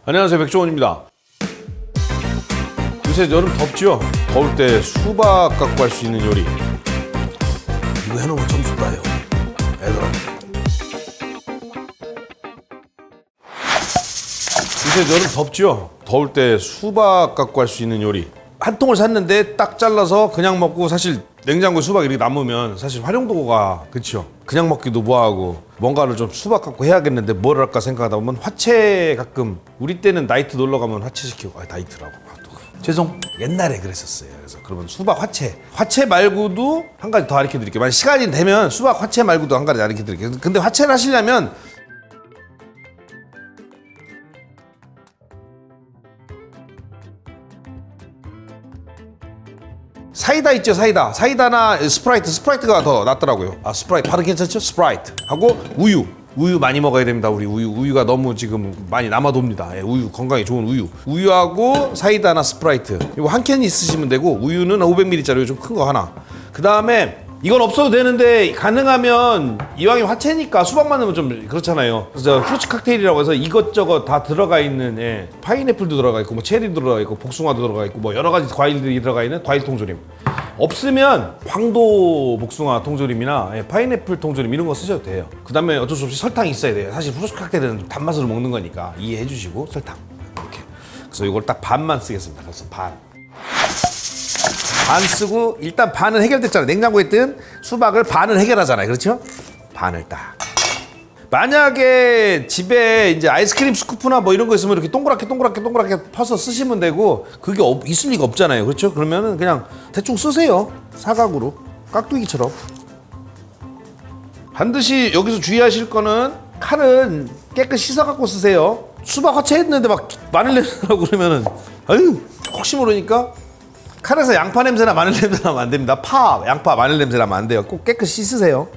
안녕하세요, 백종원입니다. 요새 여름 덥죠? 더울 때 수박 갖고 할 수 있는 요리, 이거 해놓으면 점수 따요, 애들한테. 요새 여름 덥죠? 더울 때 수박 갖고 할 수 있는 요리, 한 통을 샀는데 딱 잘라서 그냥 먹고, 사실 냉장고에 수박 이렇게 남으면 사실 활용도가, 그쵸? 그냥 먹기도 뭐하고 뭔가를 좀 수박 갖고 해야겠는데 뭘 할까 생각하다 보면 화채, 가끔 우리 때는 나이트 놀러 가면 화채 시키고, 나이트라고 죄송, 옛날에 그랬었어요. 그래서 그러면 수박 화채 말고도 한 가지 더 가르쳐 드릴게요. 만약 시간이 되면 수박 화채 말고도 한 가지 가르쳐 드릴게요. 근데 화채를 하시려면 사이다 있죠, 사이다나 스프라이트가 더 낫더라고요. 스프라이트 발음 괜찮죠? 스프라이트 하고 우유 많이 먹어야 됩니다. 우리 우유가 너무 지금 많이 남아돕니다. 우유, 건강에 좋은 우유하고 사이다나 스프라이트, 이거 한 캔 있으시면 되고, 우유는 500ml짜리 좀 큰 거 하나. 그 다음에 이건 없어도 되는데 가능하면 이왕이 화채니까 수박만 넣으면 좀 그렇잖아요. 그래서 프루츠 칵테일이라고 해서 이것저것 다 들어가 있는, 파인애플도 들어가 있고, 뭐 체리도 들어가 있고, 복숭아도 들어가 있고, 뭐 여러 가지 과일들이 들어가 있는 과일 통조림. 없으면 황도 복숭아 통조림이나 파인애플 통조림 이런 거 쓰셔도 돼요. 그 다음에 어쩔 수 없이 설탕이 있어야 돼요. 사실 프루츠 칵테일은 단맛으로 먹는 거니까 이해해 주시고, 설탕 이렇게. 그래서 이걸 딱 반만 쓰겠습니다. 그래서 반 쓰고, 일단 반은 해결됐잖아요. 냉장고에 뜬 수박을 반을 해결하잖아요. 그렇죠? 반을 딱. 만약에 집에 이제 아이스크림 스쿠프나 뭐 이런 거 있으면 이렇게 동그랗게 퍼서 쓰시면 되고, 그게 있을 리가 없잖아요. 그렇죠? 그러면은 그냥 대충 쓰세요. 사각으로. 깍두기처럼. 반드시 여기서 주의하실 거는, 칼은 깨끗이 씻어갖고 쓰세요. 수박 화채했는데 막 마늘 냄새 나고 그러면은, 혹시 모르니까 칼에서 양파 냄새나 마늘 냄새 나면 안 됩니다. 양파, 마늘 냄새 나면 안 돼요. 꼭 깨끗이 씻으세요.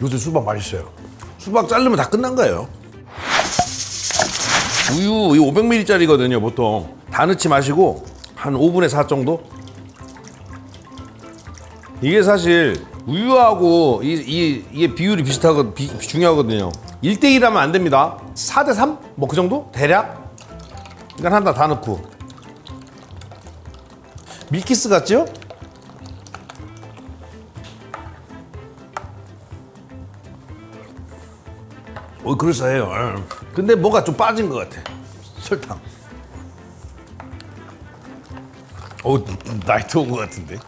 요새 수박 맛있어요. 수박 자르면 다 끝난 거예요. 우유 500ml짜리거든요. 보통 다 넣지 마시고 한 5분의 4 정도. 이게 사실 우유하고 이게 비율이 중요하거든요. 1대1 하면 안 됩니다. 4대3? 뭐 그 정도? 대략? 이건 하나 다 넣고. 밀키스 같죠? 그럴싸해요. 근데 뭐가 좀 빠진 것 같아. 설탕. 나이트 온 것 같은데.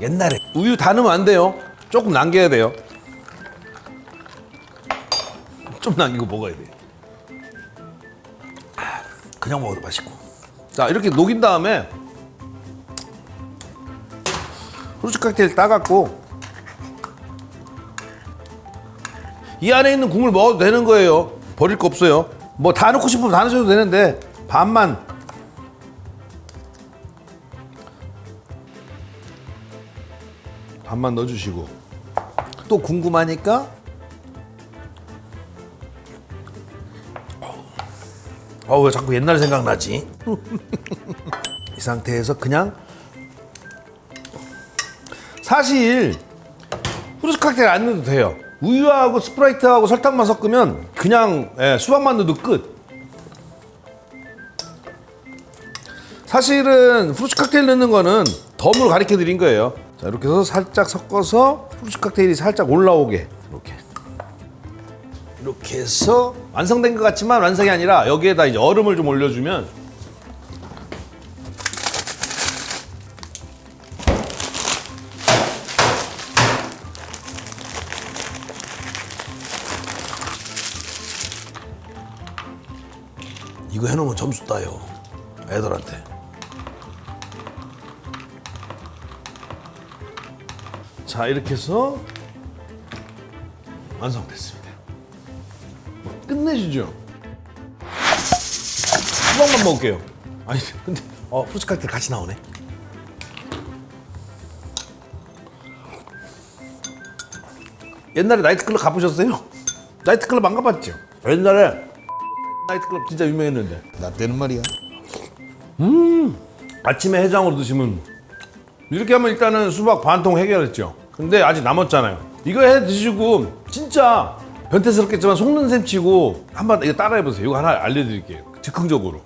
옛날에 우유 다 넣으면 안 돼요. 조금 남겨야 돼요. 좀 남기고 먹어야 돼. 그냥 먹어도 맛있고. 자, 이렇게 녹인 다음에 프루츠 칵테일 따갖고 이 안에 있는 국물 먹어도 되는 거예요. 버릴 거 없어요. 뭐 다 넣고 싶으면 다 넣으셔도 되는데 반만 넣어주시고, 또 궁금하니까 왜 자꾸 옛날 생각나지? 이 상태에서 그냥, 사실 프루츠 칵테일 안 넣어도 돼요. 우유하고 스프라이트하고 설탕만 섞으면 그냥 수박만 넣어도 끝. 사실은 프루츠 칵테일 넣는 거는 덤으로 가르쳐 드린 거예요. 자, 이렇게 해서 살짝 섞어서 프루츠 칵테일이 살짝 올라오게, 이렇게 해서 완성된 것 같지만 완성이 아니라, 여기에다 이제 얼음을 좀 올려주면, 이거 해놓으면 점수 따요, 애들한테. 자, 이렇게 해서 완성됐습니다. 끝내주죠. 수박만 먹을게요. 아니 근데 후르츠 칵테일 같이 나오네. 옛날에 나이트클럽 가보셨어요? 나이트클럽 안 가봤죠? 옛날에 나이트클럽 진짜 유명했는데. 나 때는 말이야. 아침에 해장으로 드시면 이렇게 하면 일단은 수박 반통 해결했죠. 근데 아직 남았잖아요. 이거 해 드시고 진짜 변태스럽겠지만 속는 셈 치고 한번 이거 따라해보세요. 이거 하나 알려드릴게요. 즉흥적으로.